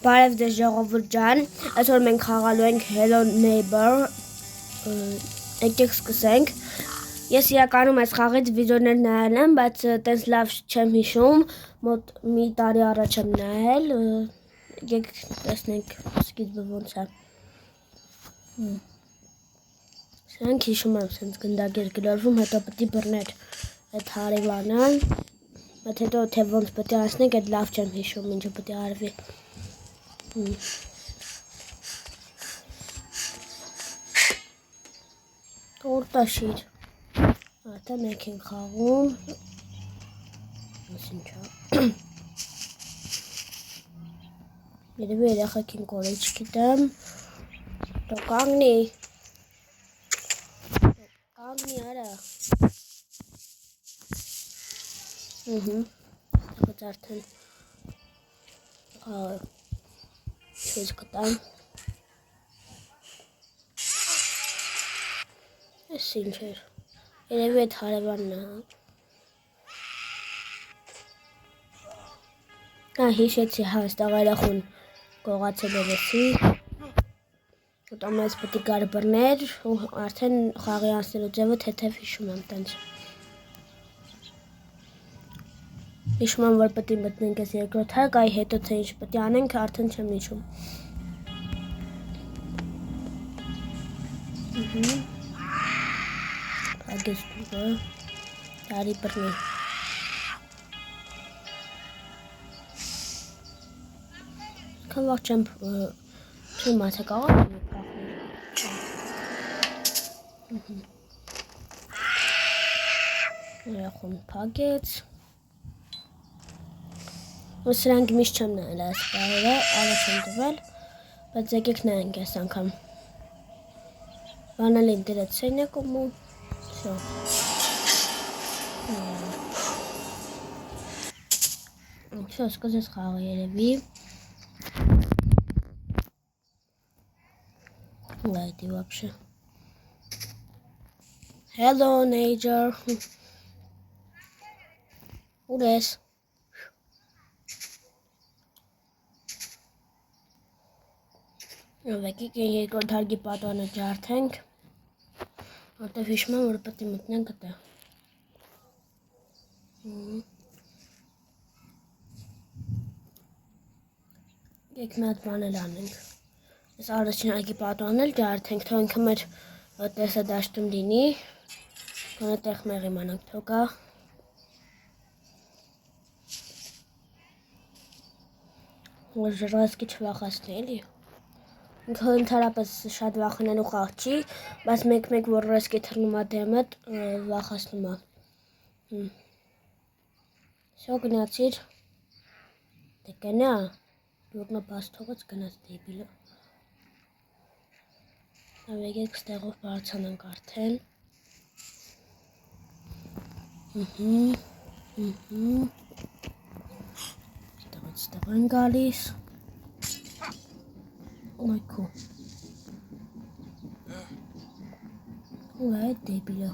Բարև ձեզ ժողովուրդ ջան, այսօր մենք խաղալու ենք Hello Neighbor, եկեք սկսենք։ Ես իրականում այս խաղից վիդեոներ նայել եմ, բայց տենց լավ չեմ հիշում, մոտ մի տարի առաջ եմ նայել, եկեք տեսնենք սկիզբը ոնց է։ Սրանք հիշում եմ, սենց գնդագեր գլորվում, հետո պետք է բռներ այդ հարևանը, բայց հետո թե ոնց պետք է անցնենք, այդ լավ չեմ հիշում, ինչը պետք է արվի։ Տորտաշիր Ատա մենք ենք խաղում Ինչա Երևի երեխեք են կորել չգիտեմ Դո կանգնի արա Բայց արդեն Չես կտամ Ես ինչ էր Երևի այդ հարևանն է հիշեցի հաստաղ երախուն կողացել երեսի Հետո մեզ պետք է գար բռներ ու արդեն խաղի անցնելու ձևը թեթև հիշում եմ տենց Հիշում եմ, որ պետք է մտնենք այս երկրորդ հարկ, այ հետո թե ինչ պետք է անենք, արդեն չեմ հիշում Ագես դուգը Դարի բռնի Քան վաղ չեմ մացա կաղալ եմ Երախուն պագեց Սրանք միշտ չեմ նայել այս բարերը, առաջ եմ տվել, բայց եկեք նայենք այս անգամ Բանալին դրեց սենյակում ու Всё, սկսեց խաղը երևի Ու այդի вообще Hello Neighbor Ուր ես Եկեք երկրորդ հարգի պատանը ջարդենք Որտև հիշում եմ, որ պետք է մտնենք այդտեղ Եկեք մի հատ բան էլ անենք Այս առաջին հարգի պատանն էլ ջարդենք, թող ինքը մեր տեսադաշտում լինի Գոնե տեղ մեղ իմանանք թողա Որ ժրվածքի չվախացնի էլի Ինքը ընդհանրապես շատ վախենալու խաղ չի, բայց մեկ-մեկ որ ռեսկի թռնում է դեմդ վախացնում է Всё գնացիր Դե գնա Դուրնը բաց թողեց գնաց դեբիլը Եկեք ստեղով բարձանանք արդեն Ստեղ են գալիս Այքո Ու է դեբիլը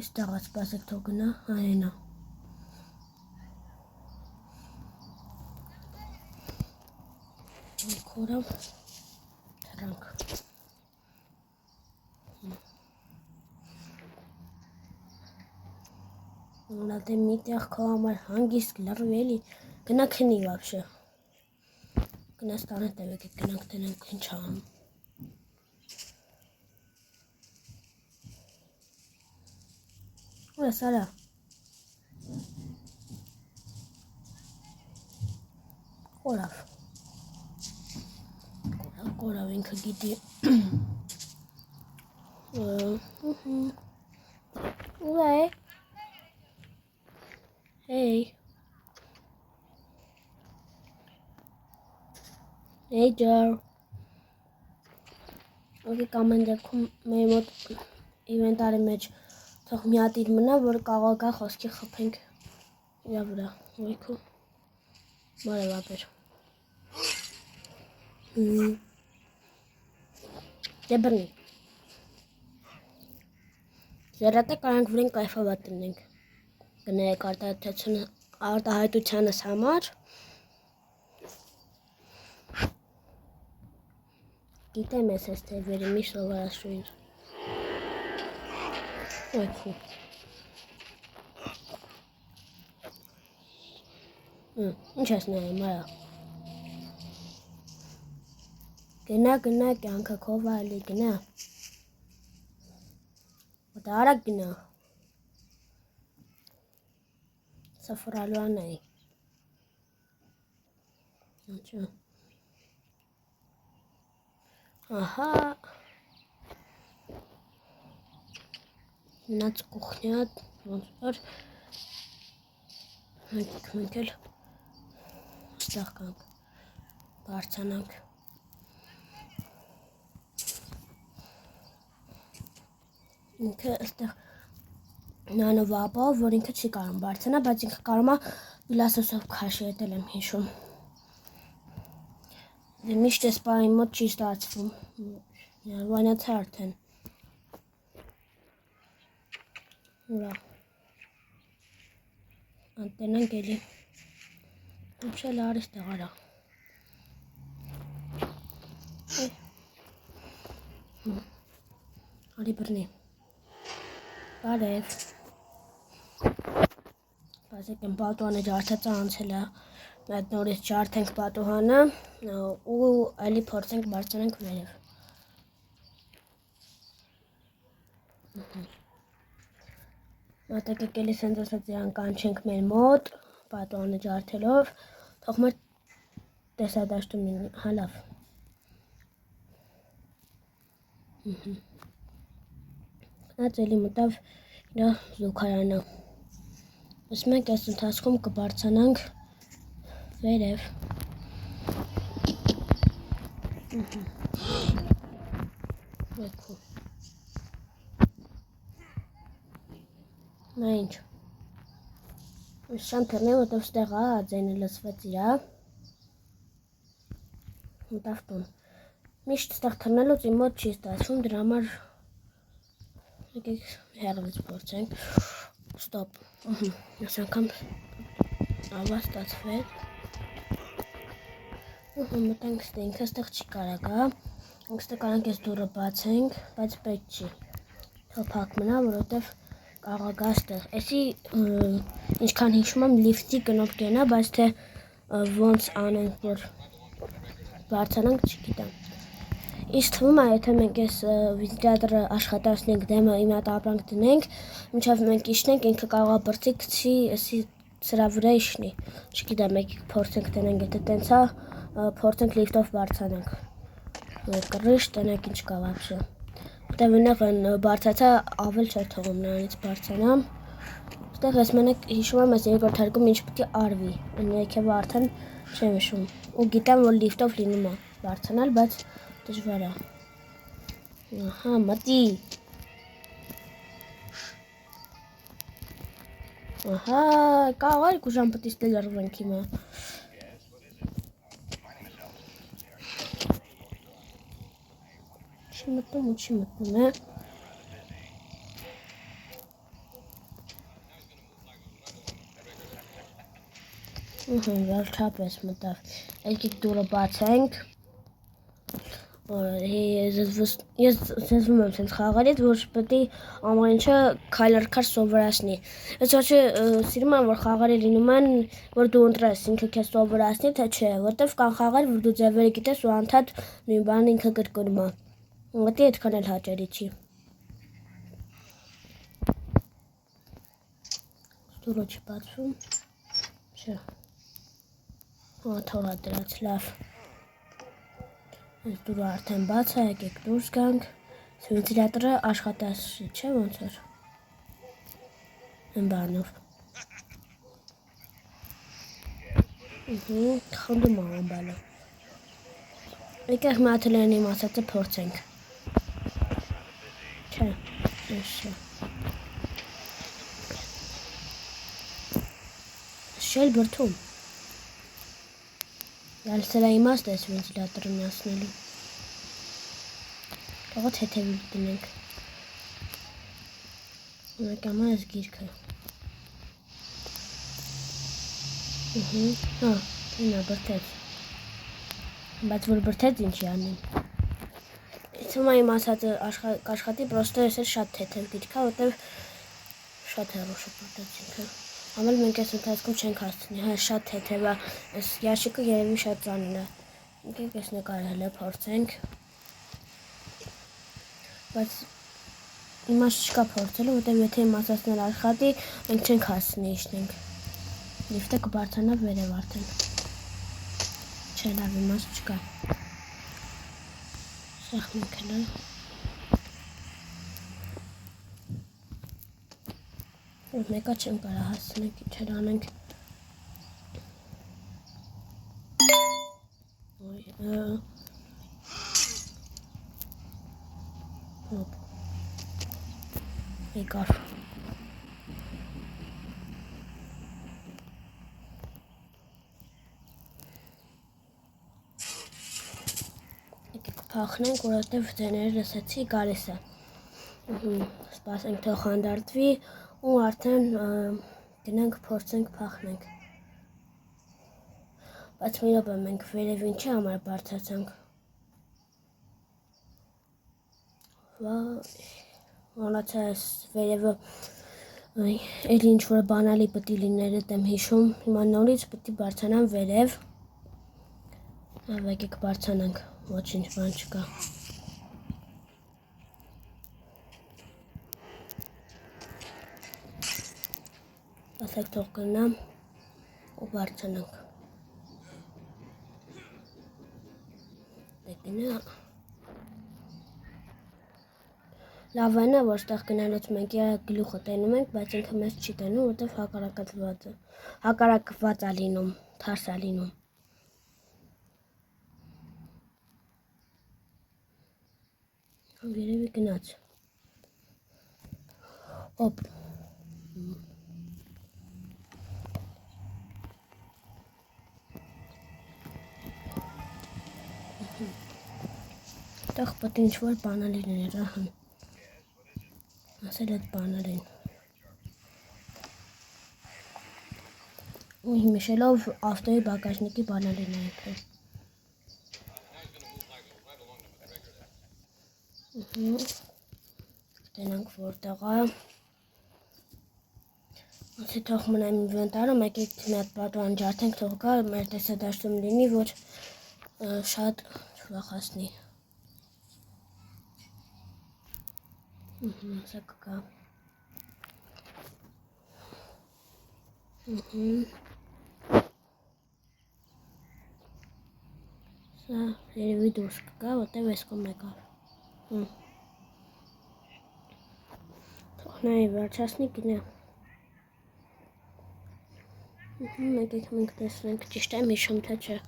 Ստեղած պասեք թող գնա այնա Այքորավ թրանք Նա դե մի տեղ քո համար հանգիստ լռվի էլի Գնա քնի вообще Գնաս տանը տևեք եք գնանք տենենք ինչ անում Ուր ես արա Կորավ ինքը գիտի Ուր է Hey Hey Joe Ոգի կամեն դեպքում մեր մոտ իվենտարի մեջ թող մի հատ իր մնա, որ կարող գա խոսքի խփենք իրա վրա, ոյքու բարև ապեր Դե բռնի Զերատը կարանք վրեն կայֆավատ տնենք Գնայեք արտահայտությանս համար Գիտեմ ես այս թևերի մի սովորասույր։ Այքու։ Ինչ ես նայում, արա։ Գնա, կյանքը քո վայելի, գնա։ Ոտա արագ գնա։ Սա անայի։ Ինչո՞։ Ահա։ Նաց կուխնյա, ոնց որ մենք էլ ստեղ կանք, բարձանանք։ Ինքը ստեղ նանովապով, որ ինքը չի կարում բարձանա, բայց ինքը կարում է վիլասոսով քաշի, էտել եմ հիշում։ Միշտ ես պահին մոտ չի ստացվում, վանյացա արդեն։ Ուրա, անտենանք էլի, ուպշել արիս տեղարա։ Արի բրնի, բարև, բազեք եմ պատուանը ջարդացա անցել է, այդ նորից ջարդենք պատուհանը ու այլի փորձենք բարձրանենք վերև։ Մատակ եկելի սենց ասած իրան կանչենք մեր մոտ, պատուանը ջարդելով, թող մեր տեսադաշտում լինի, հա լավ։ Նա ծելի մտավ իրա զուգարանը։ Ըստ մենք այս ընթացքում կբարձանանք վերև։ Եկու։ Նա ինչ։ Շան թռնի, որտև ստեղ ձայնը լսվեց իրա։ Մտավ տուն։ Միշտ ստեղ թռնելուց իմ մոտ չի ստացվում, դրա համար եկեք հեռվից փորձենք։ Ստոպ։ Այս անգամ ավա ստացվեց։ Մտենք ստե ինքը ստեղ չի կարա գա։ Ինք ստեղ կարանք ես դուրը բացենք, բայց պետք չի։ Թող փակ մնա, որովհետև կարող գա ստեղ։ Էսի ինչքան հիշում եմ լիֆտի կնոպ կենա, բայց թե ոնց անենք, որ բարձանանք, չգիտեմ։ Իս թվում է, եթե մենք ես վիզիտատորը աշխատացնենք դեմը իմ հատ ապրանք դնենք, մինչև մենք իշնենք, ինքը կարող է բրծի գցի, էսի սրա վրա իշնի։ Չգիտեմ, եկեք փորձենք տնենք, եթե տենց է, փորձենք լիֆտով բարձանանք։ Կռիշ տնենք ինչ կա վաբշե։ Որտև նեղն բարձացա ավել չեր թողում նրանից բարձանամ։ Ստեղ ես մենակ հիշում եմ ես երկրորդ հարկում ինչ պետք է արվի, ներքևը արդեն չեմ հիշում։ Ու գիտեմ, որ լիֆտով լինում է բարձանալ, բայց դժվար է։ Ահա, մտի։ Ահա, կարող է 2 ժամ պետք է ստել լրվենք հիմա։ Չի մտնում ու չի մտնում է։ Վերջապես մտավ։ Եկեք դուրը բացենք։ Ես զզվում եմ սենց խաղալից, որ պետք է ամեն ինչը քայլ-առ-քայլ սովորացնի։ Ես ոչ սիրում եմ, որ խաղալի լինում են, որ դու ընտրես, ինքը քեզ սովորացնի, թե չէ, որտև կան խաղալ, որ դու ձևերը գիտես ու անդադ նույն բանը ինքը կրկնում է։ Մտի այդքան էլ հաճելի չի։ Դուրը չի բացվում։ Չէ։ Թորա դրած լավ։ Այս դուրը արդեն բաց է, եկեք դուրս գանք։ Վենտիլյատորը աշխատացի, չէ ոնց էր։ Այն բանով։ Խնդում եմ ամբալը։ Եկեք մատելերն իմ ասածը փորձենք։ Չէ, չէ։ Շել բրդում։ Յալ սրա իմաստ ես վենտիլյատորը միացնելու։ Կողոտ հետևի դնենք։ Եկամա ես գիրքը։ Հա, ինա բրդեց։ Բայց որ բրդեց ինչի անեմ։ Թվում է իմ ասածը կաշխատի, պրոստը ես էլ շատ թեթև գիրք է, որտեվ շատ հեռու շփոթեցինք։ Ամեն մենք այս ընթացքում չենք հասցնի, հա շատ թեթև է, այս ящիկը երևի շատ ծանր է։ Եկեք այս նկարը հələ փորձենք։ Բայց իմաստ չկա փորձելու, որտեվ եթե իմ ասածն աշխատի, մենք չենք հասցնի իջնենք։ Լիֆտը կբարձրանա վերև արդեն։ Չէ, լավ իմաստ չկա։ Սաղ մենք հələ մեկը չեմ կարա հասցնենք, իջեր անենք։ Եկար։ Եկեք փախնենք, որովհետև ձեները լսեցի գալիս է։ Սպասենք թող հանդարտվի ու արդեն գնանք փորձենք փախնենք։ Բայց մի րոպե մենք վերևին չի համար բարձրացանք։ Մոլացա այս վերևը էլ ինչ-որ բանալի պետք է լիներ էդ եմ հիշում։ Հիմա նորից պետք է բարձրանամ վերև։ Եկեք բարձրանանք, ոչինչ բան չկա։ Ասեք թող գնամ ու բարձրանանք։ Դեկինա լավ այն է, որ ստեղ գնալուց մենք գլուխը տենում ենք, բայց ինքը մեզ չի տենում, որտև հակառակված է լինում, թարս է լինում։ Երևի գնաց։ Օպ։ Տեղ պետք է ինչ-որ բանալի լիներ, ահա։ Ասել այդ բանալին։ Ու հիմիշելով ավտոյի բագաժնիկի բանալին է ինքը։ Տենանք որտեղ է։ Ասի թող մնա իմ ինվենտարում, եկեք մի հատ պատուհան ջարդենք, թող գա, մեր տեսադաշտում լինի, որ շատ չվախացնի։ Սա կգա։ Սա երևի դուրս կգա, որտև ես կոմ եկավ։ Թող նայի վերջացնի գնա։ Եկեք մենք տեսնենք, ճիշտ եմ հիշում, թե չէ։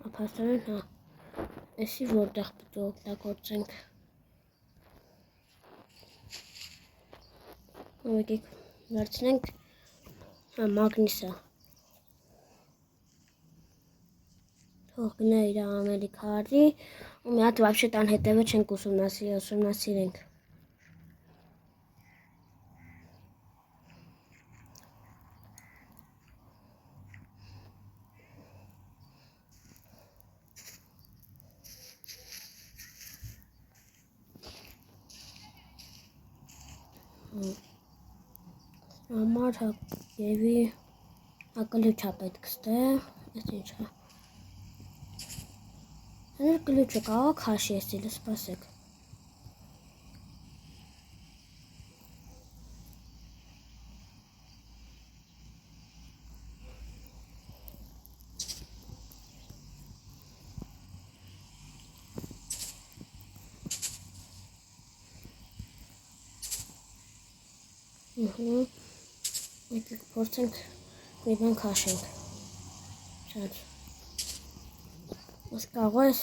Ապաստորեն, հա, էսի որտեղ պետք է օգտագործենք։ Եկեք վերցնենք, հա, մագնիսը։ Թող գնա իր անելիք հարի, ու մի հատ վաբշե տան հետևը չենք ուսումնասիրենք։ Համար երևի կլուչ է պետք ստե, ես ինչ է։ Հներ կլուչը կարող քաշի էստիլը, սպասեք։ Եկեք փորձենք մի բան քաշենք։ Շատ։ Ոնց կարող ես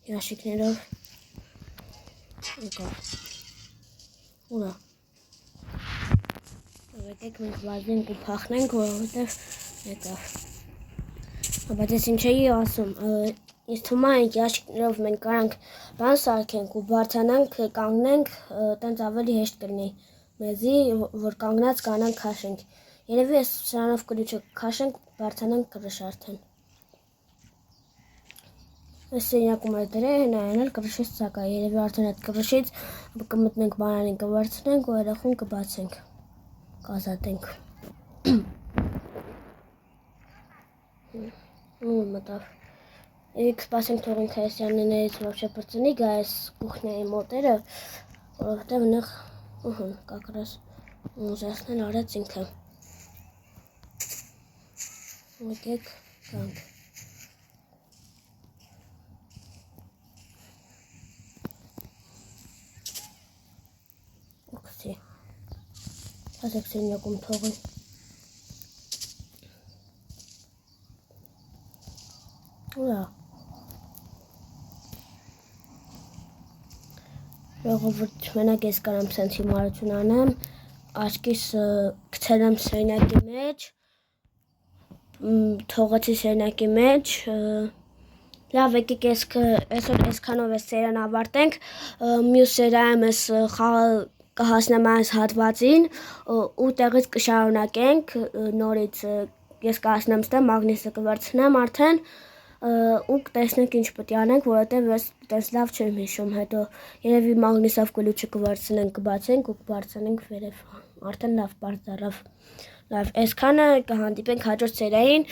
ящикներով եկավ։ Ուրա։ Եկեք մենք վազենք ու փախնենք, որովհետև եկավ։ Բայց ես ինչ էի ասում, ինձ թվում է այն ящикներով մենք կարանք բան սարքենք ու բարձրանանք, կանգնենք, տենց ավելի հեշտ կլինի մեզի, որ կանգնած կանանք քաշենք։ Երևի ես սրանով կլուչը քաշենք, բարձրանանք կրշ արդեն։ Այս սենյակում էր դրել, նայել կրշից ցակա, երևի արդեն այդ կրշից կմտնենք բանանին կվարձնենք ու երախուն կբացենք, կազատենք։ Ու մտավ։ Եկ սպասենք թող ինքը Սյաններից вообще պրծնի, գա այս կուխնյայի մոտերը, որովհետև նեղ կակրաս ուզասնել արեց ինքը։ Եկեք գանք։ Ուքսի։ Ասեք սենյակում թողի։ Ուրա։ Ժողովուրդ մենակ ես կարամ սենց հիմարություն անեմ, աչքիս գցել եմ սենյակի մեջ, թողեցի սենյակի մեջ, լավ եկեք այսօր այսքանով այս սերիան ավարտենք, մյուս սերիայում ես խաղը կհասնեմ այս հատվածին ու տեղից կշարունակենք նորից ես կհասնեմ ստե մագնիսը կվարձնեմ արդեն ու կտեսնենք ինչ պետք է անենք, որովհետև ես տես լավ չեմ հիշում, հետո երևի մագնիսով կլուչը կվարձնենք, կբացենք ու կբարձրենք վերև, արդեն լավ պարզ դառավ։ Լավ, այսքանը կհանդիպենք հաջորդ սերիային,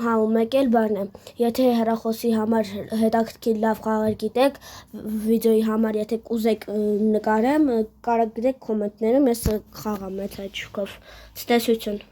հա ու մեկ էլ բան է, եթե հեռախոսի համար հետաքրքիր լավ խաղեր գիտեք, վիդեոյի համար եթե կուզեք նկարեմ, կարող գրեք կոմենտներում, ես խաղամ այդ հաճույքով։ Ցտեսություն։